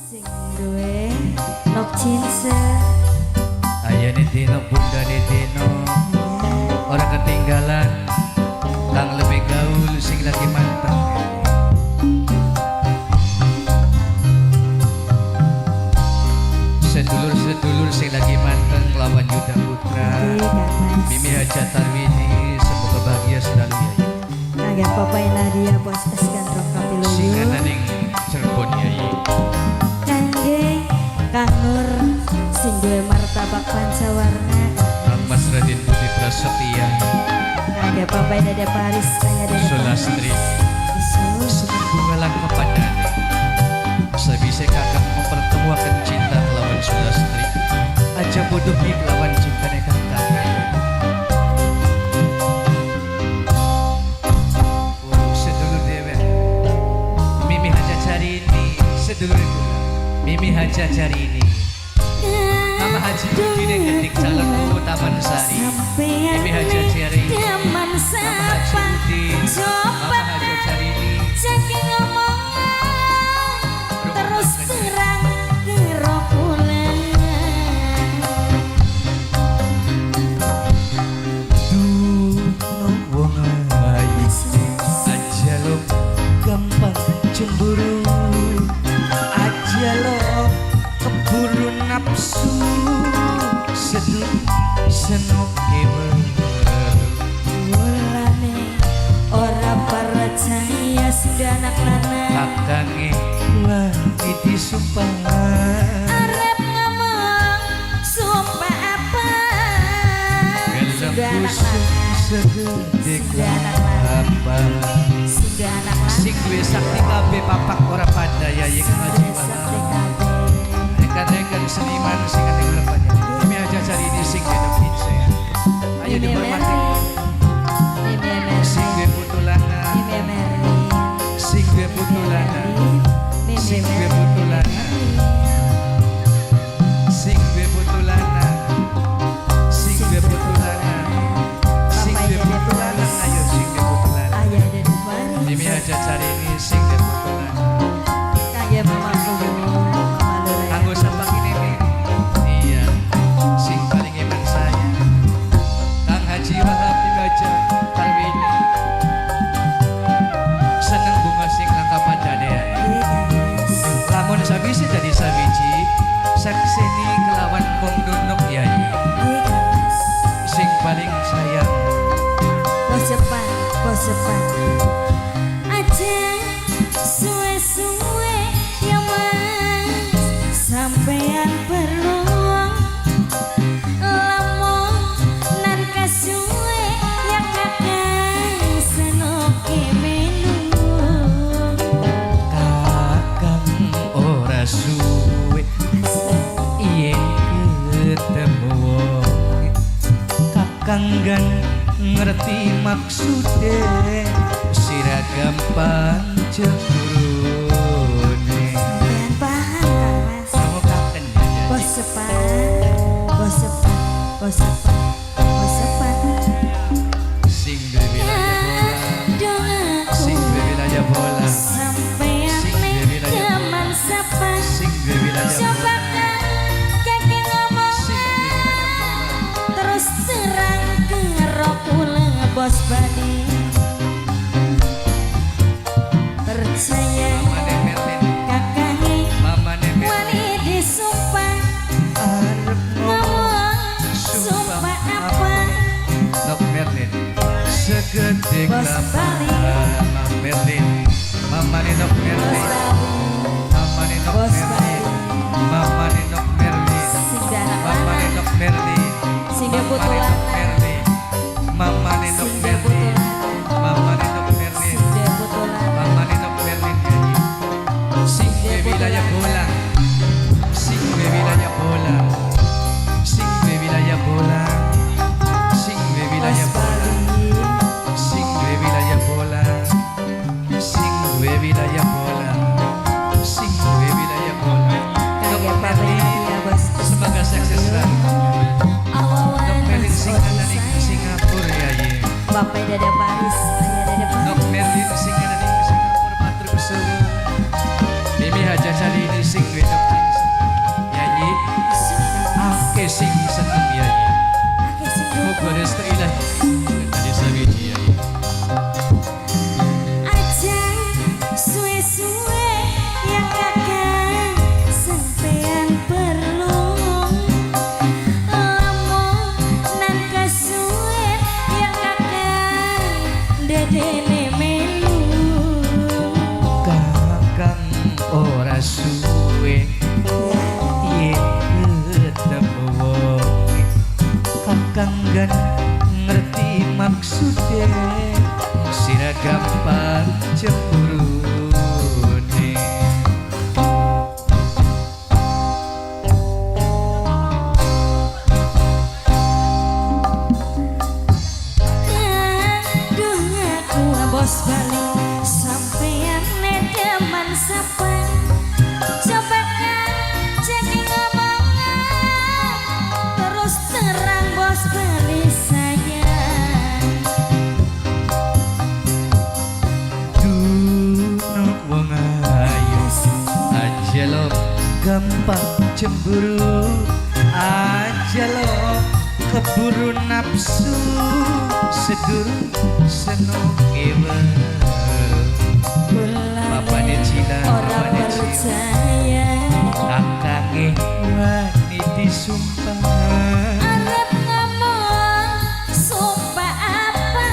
sing duwe nok cinse ayane dino bundane dino ora ketinggalan kang lebih gaul sing lagi mantap sedulur-sedulur sing lagi manteng lawan Yuda Putra Mimi Haja Tarwini semoga bahagia selalu ya agak papai Nadia bos eskan rokapilu singan ning Cirebon ya kangge Kang Nur sing duwe martabak pancawarna Kang Mas Raden Budi Prasetya agak papai Dede Paris saya Dede Sulastri senang bunga langka padanya sebisa kakak mempertemukan cinta melawan Sulastri aja bodoh di melawan cinta kakak sedulur dewe Mimi Haja cari ini sedulur Mimi Haja cari ini Mama Haji Bukini ketik calonku Taman Sari Mimi Haja cari ini Mama Haji Bukini Mama Haja cari ini saking omongan terus terang kira pulang wong ayu aja lo gampang cemburu aja lo keburu nafsu sedih senoke mulane ora percaya sudah anak lanang kakange lagi disumpah arep ngomong sumpah apa sudah anak lanang segede apa sudah anak lanang sing duwe sakti kabeh papak ora padaya ya ngaji malam rekan-rekan seniman sing ning harapannya Mimi Haja cari ini sing gedhe pitse ayo dihormati sing duwe putulana sing duwe putulana sing duwe putulana sing duwe putulana sing duwe putulana sing duwe putulana ayo sing duwe putulana ayah Dede Paris Mimi Haja cari ini sing duwe putulana kaya mamaku malu raya Anggo sampah ini nih iya sing paling eman saya Kang Haji Wahab Haja Tarwini seneng bunga sing langka padane lamun sabisi jadi sabiji sakseni kelawan kong dunuk yai sing paling sayang bos sepan aja suwe-suwe ya mas sampean beruang lamun nan kasuwe ya kakak senoke menung kakang ora suwe yen ketemu wong kakang gan ngerti maksude sira gampang cemburune sampean paham kan mas kamu kapan ya bos sepan sing duwe wilayah bola sing duwe wilayah bola sampean sing duwe wilayah teman sapa sing duwe wilayah coba bola kakek ngomong sing duwe wilayah bola terus serang kero pulang bos badi percaya suwe yen ketemu wong kakanggan ngerti maksudnya sira gampang cemburu bos balik sampean nedeman sapa coba kan cek ngomongan terus terang bos balik sayang duno wong ayu aja lo gampang cemburu aja lo keburu nafsu sedurung seneng ewe bapaknya Cina orang percaya kakaknya wanita sumpah Arab ngomong sumpah apa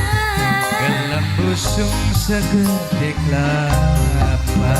gelem busung segede kelapa